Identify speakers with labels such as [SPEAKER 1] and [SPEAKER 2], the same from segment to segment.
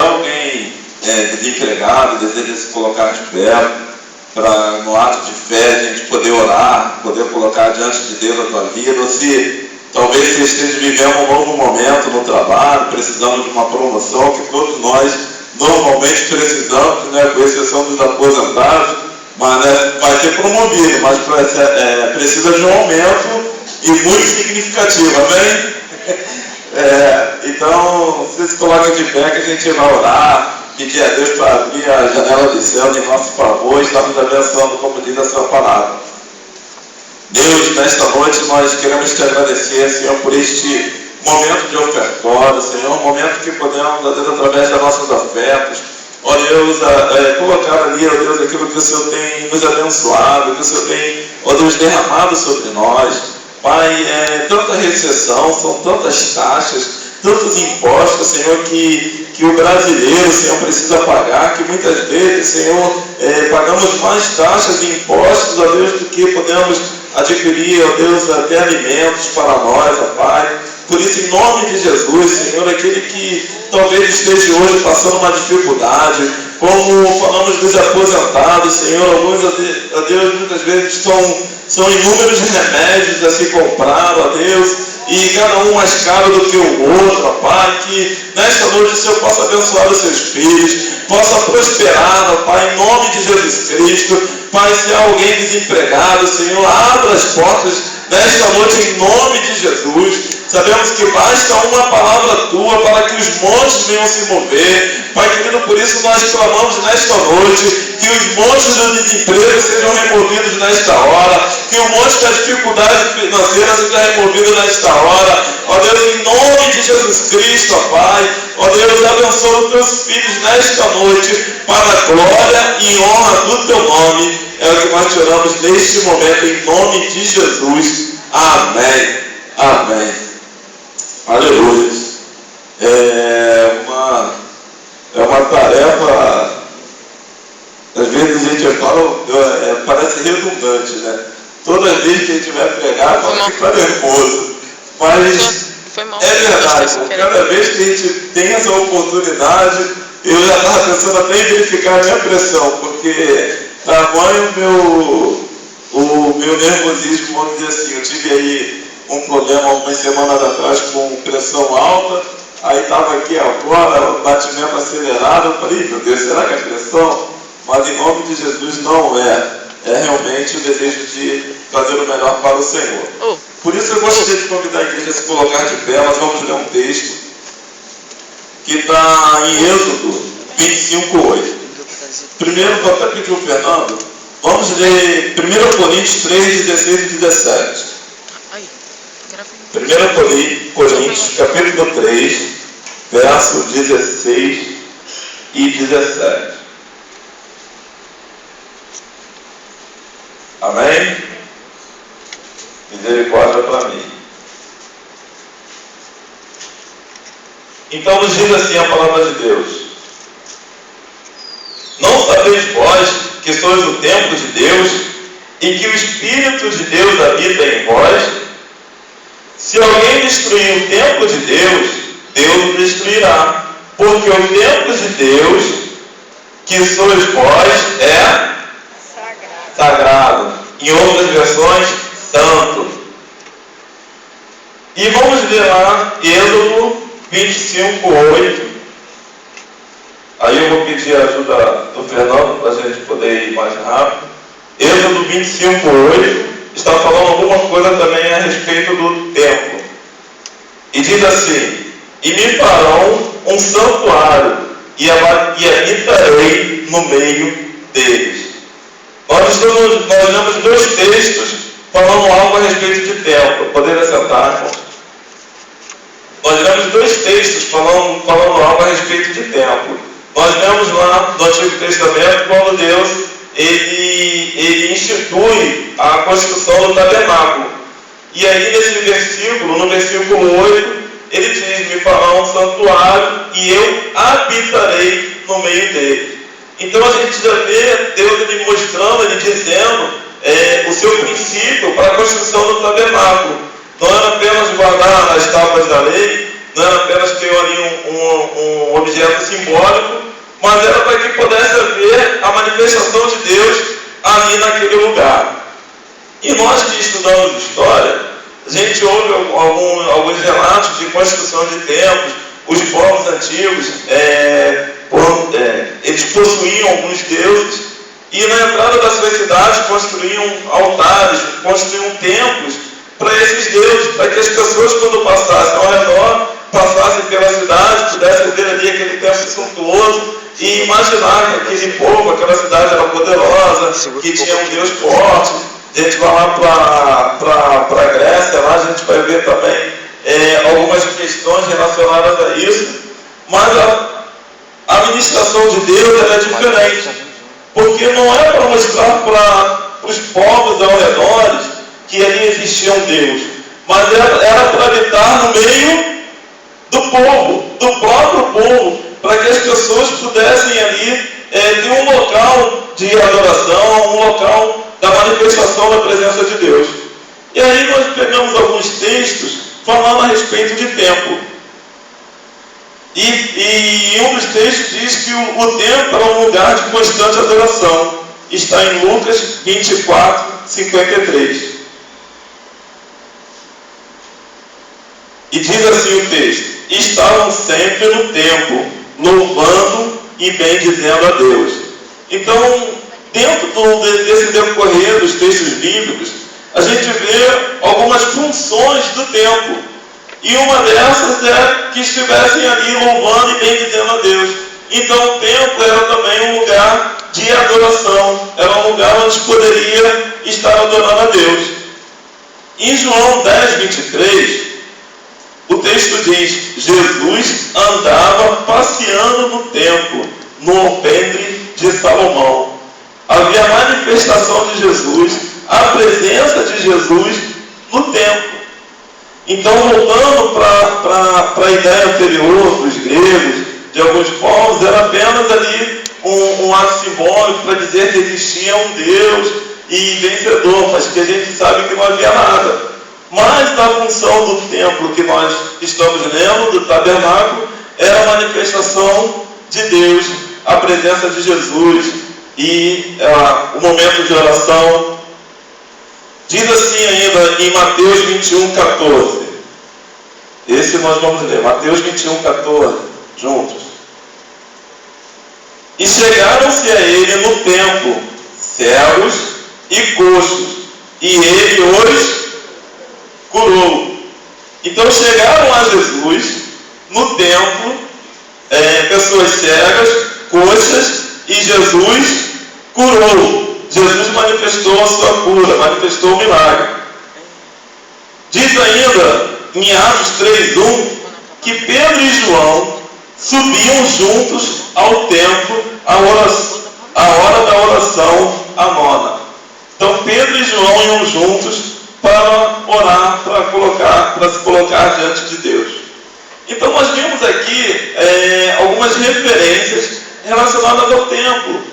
[SPEAKER 1] alguém desempregado, deseja se colocar de pé, para no ato de fé a gente poder orar, poder colocar diante de Deus a tua vida, ou se talvez você esteja vivendo um novo momento no trabalho, precisando de uma promoção, que todos nós normalmente precisamos, né, com exceção dos aposentados, mas vai ser promovido, mas precisa de um aumento e muito significativo, amém? Então, você se coloca de pé que a gente vai orar, pedir a Deus para abrir a janela dos céus em nosso favor, estamos abençoando, como diz a sua palavra. Deus, nesta noite nós queremos te agradecer, Senhor, por este momento de ofertório, Senhor, um momento que podemos, Deus, através das nossas ofertas, ó Deus, colocar ali, ó Deus, aquilo que o Senhor tem nos abençoado, que o Senhor tem, ó Deus, derramado sobre nós. Pai, tanta recessão, são tantas taxas, tantos impostos, Senhor, que o brasileiro, Senhor, precisa pagar, que muitas vezes, Senhor, pagamos mais taxas e impostos, ó Deus, do que podemos adquirir, ó Deus, até alimentos para nós, ó Pai. Por isso, em nome de Jesus, Senhor, aquele que talvez esteja hoje passando uma dificuldade, como falamos dos aposentados, Senhor, alguns, ó Deus, muitas vezes são inúmeros remédios a se comprar, ó Deus, e cada um mais caro do que o outro, ó Pai, que nesta noite o Senhor possa abençoar os seus filhos, possa prosperar, ó Pai, em nome de Jesus Cristo. Pai, se há alguém desempregado, Senhor, abra as portas nesta noite em nome de Jesus. Sabemos que basta uma palavra tua para que os montes venham se mover. Pai querido, por isso nós clamamos nesta noite que os montes do desemprego sejam removidos nesta hora, que o monte da dificuldade financeira seja removido nesta hora. Ó Deus, em nome de Jesus Cristo, ó Pai, ó Deus, abençoa os teus filhos nesta noite para a glória e honra do teu nome. É o que nós te oramos neste momento, em nome de Jesus. Amém. Amém. Aleluia. É uma tarefa, às vezes a gente fala, parece redundante, né? Toda vez que a gente vai pregar, pode ficar nervoso. Mas é verdade, cada vez que a gente tem essa oportunidade, eu já estava pensando até em verificar a minha pressão, porque tamanho o meu nervosismo, vamos dizer assim, eu tive aí um problema algumas semanas atrás com pressão alta, aí estava aqui agora, o batimento acelerado, eu falei, meu Deus, será que é pressão? Mas em nome de Jesus não é realmente o desejo de fazer o melhor para o Senhor. Por isso eu gostaria de convidar a igreja a se colocar de pé. Nós vamos ler um texto que está em Êxodo 25:8. Primeiro, vou até pedir o Fernando, vamos ler 1 Coríntios 3, 16 e 17. 1 Coríntios, capítulo 3, verso 16 e 17. Amém? Misericórdia para mim. Então nos diz assim a palavra de Deus: não sabeis vós que sois o templo de Deus e que o Espírito de Deus habita em vós? Se alguém destruir o templo de Deus, Deus o destruirá, porque o templo de Deus, que sois vós, é sagrado. Em outras versões, santo. E vamos ler lá Êxodo 25:8. Aí eu vou pedir a ajuda do Fernando para a gente poder ir mais rápido. Êxodo 25:8 está falando alguma coisa também a respeito do templo. E diz assim: e me farão um santuário e habitarei no meio deles. Nós lemos dois textos falando algo a respeito de templo. Poderia sentar, irmão? Nós lemos dois textos falando algo a respeito de templo. Nós lemos lá no Antigo Testamento quando Deus ele institui a construção do tabernáculo. E aí nesse versículo, no versículo 8, ele diz: me fará um santuário e eu habitarei no meio dele. Então a gente já vê Deus ele mostrando, ele dizendo o seu princípio para a construção do tabernáculo. Não era apenas guardar as tábuas da lei, não era apenas ter ali um objeto simbólico, mas era para que pudesse haver a manifestação de Deus ali naquele lugar. E nós que estudamos história, a gente ouve alguns relatos de construção de templos. Os povos antigos, eles possuíam alguns deuses, e na entrada das suas cidades construíam altares, construíam templos para esses deuses, para que as pessoas, quando passassem ao redor, passassem pela cidade, pudessem ver ali aquele templo suntuoso e imaginar que aquele povo, aquela cidade era poderosa, que tinha um Deus forte. A gente vai lá para a Grécia, lá a gente vai ver também algumas questões relacionadas a isso, mas a ministração de Deus é diferente, porque não é para mostrar para os povos ao redor que ali existia um Deus, mas era para habitar no meio do povo, do próprio povo, para que as pessoas pudessem ali ter um local de adoração, um local da manifestação da presença de Deus. E aí nós pegamos alguns textos falando a respeito de templo. E um dos textos diz que o templo é um lugar de constante adoração. Está em Lucas 24, 53. E diz assim o texto: estavam sempre no templo, louvando e bendizendo a Deus. Então, dentro desse decorrer dos textos bíblicos, a gente vê algumas funções do templo. E uma dessas é que estivessem ali louvando e bendizendo a Deus. Então o templo era também um lugar de adoração. Era um lugar onde poderia estar adorando a Deus. Em João 10, 23, o texto diz: Jesus andava passeando no templo, no alpendre de Salomão. Havia a manifestação de Jesus, a presença de Jesus no templo. Então, voltando para a ideia anterior dos gregos, de alguns povos, era apenas ali um ato simbólico para dizer que existia um Deus e vencedor, mas que a gente sabe que não havia nada. Mas na função do templo que nós estamos lendo, do tabernáculo, era a manifestação de Deus, a presença de Jesus e o momento de oração. Diz assim ainda em Mateus 21, 14. Esse nós vamos ler. Mateus 21, 14. Juntos. E chegaram-se a ele no templo cegos e coxos, e ele os curou. Então chegaram a Jesus no templo, pessoas cegas, coxas, e Jesus curou. Jesus manifestou a sua cura, manifestou o milagre. Diz ainda em Atos 3:1 que Pedro e João subiam juntos ao templo à hora da oração, a nona. Então Pedro e João iam juntos para orar, para se colocar diante de Deus. Então nós vimos aqui algumas referências relacionadas ao templo,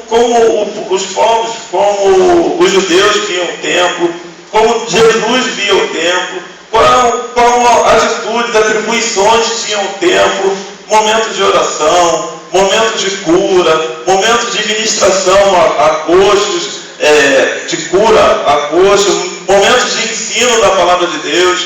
[SPEAKER 1] como os povos, como os judeus viam o templo, como Jesus via o templo, qual atitudes, atribuições tinha o templo, momentos de oração, momentos de cura, momentos de ministração a coxos, de cura a coxos, momentos de ensino da palavra de Deus,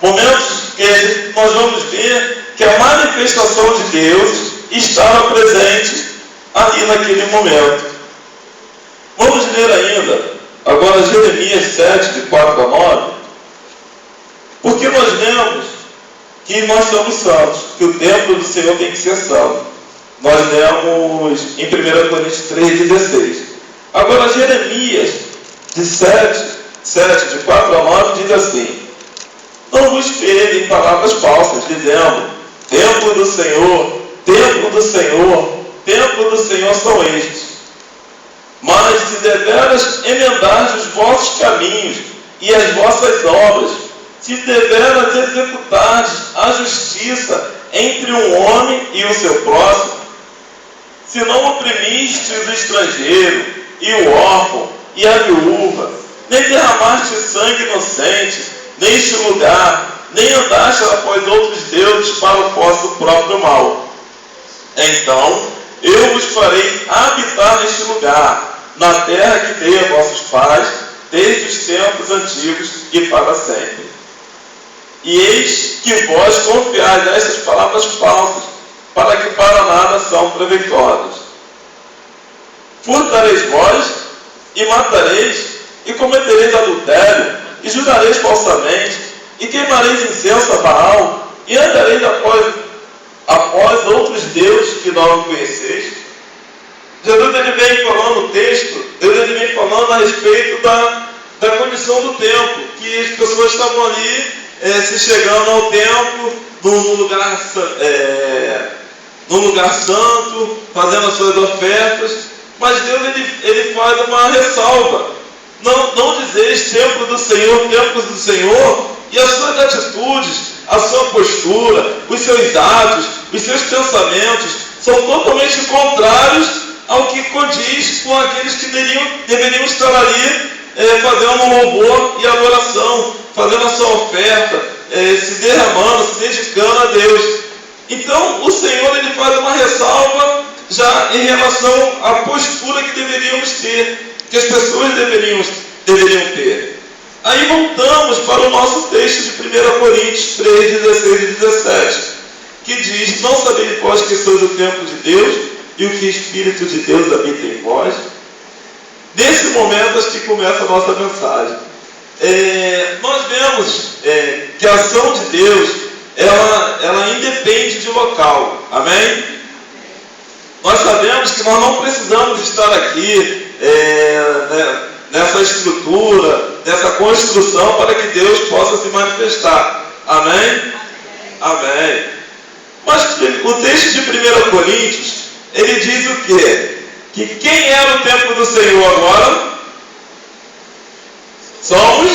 [SPEAKER 1] momentos que nós vamos ver que a manifestação de Deus estava presente ali naquele momento. Vamos ler ainda, agora Jeremias 7, de 4 a 9, porque nós lemos que nós somos salvos, que o templo do Senhor tem que ser salvo. Nós lemos em 1 Coríntios 3,16. Agora Jeremias de 7, de 4 a 9, diz assim: não vos ferem palavras falsas, dizendo: templo do Senhor, templo do Senhor, templo do Senhor são estes. Mas se deveras emendardes os vossos caminhos e as vossas obras, se deveras executardes a justiça entre um homem e o seu próximo, se não oprimistes o estrangeiro e o órfão e a viúva, nem derramaste sangue inocente neste lugar, nem andaste após outros deuses para o vosso próprio mal. Então eu vos farei habitar neste lugar, na terra que dei a vossos pais, desde os tempos antigos e para sempre. E eis que vós confiais nestas palavras falsas, para que para nada são proveitosas. Furtareis vós, e matareis, e cometereis adultério, e jurareis falsamente, e queimareis incenso a Baal, e andareis após outros deuses que não conheceis. Jesus ele vem falando no texto, Deus ele vem falando a respeito da condição do templo, que as pessoas estavam ali se chegando ao templo, num lugar santo, fazendo as suas ofertas, mas Deus ele faz uma ressalva. Não dizeis templo do Senhor, templos do Senhor, e as suas atitudes, a sua postura, os seus atos, os seus pensamentos são totalmente contrários ao que condiz com aqueles que deveriam estar ali fazendo um louvor e adoração, fazendo a sua oferta, se derramando, se dedicando a Deus. Então o Senhor ele faz uma ressalva já em relação à postura que deveríamos ter, que as pessoas deveriam ter. Aí voltamos para o nosso texto de 1 Coríntios 3, 16 e 17, que diz: não sabeis vós que sois o templo de Deus, e o que o Espírito de Deus habita em vós? Nesse momento acho que começa a nossa mensagem. Nós vemos que a ação de Deus ela independe de local. Amém? Nós sabemos que nós não precisamos estar aqui nessa estrutura, nessa construção, para que Deus possa se manifestar. Amém? Amém. Mas o texto de 1 Coríntios, ele diz o quê? Que quem era o templo do Senhor agora? Somos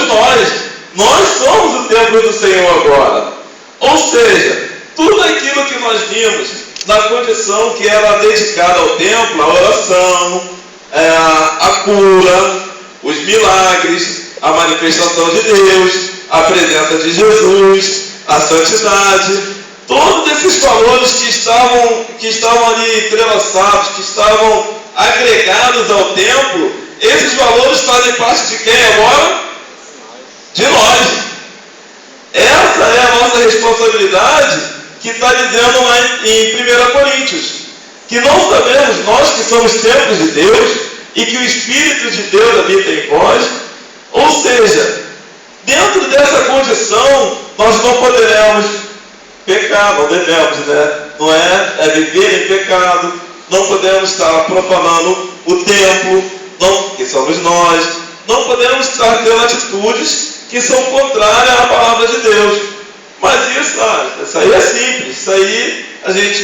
[SPEAKER 1] nós. Nós somos o templo do Senhor agora. Ou seja, tudo aquilo que nós vimos na condição que era dedicada ao templo, a oração, a cura, os milagres, a manifestação de Deus, a presença de Jesus, a santidade, todos esses valores que estavam ali entrelaçados, que estavam agregados ao templo, esses valores fazem parte de quem agora? De nós. Essa é a nossa responsabilidade, que está dizendo lá em 1 Coríntios, que não sabemos, nós que somos templos de Deus, e que o Espírito de Deus habita em vós. Ou seja, dentro dessa condição, nós não poderemos pecar, não devemos, não é viver em pecado, não podemos estar profanando o templo, que somos nós, não podemos estar tendo atitudes que são contrárias à palavra de Deus. Mas isso aí é simples, isso aí a gente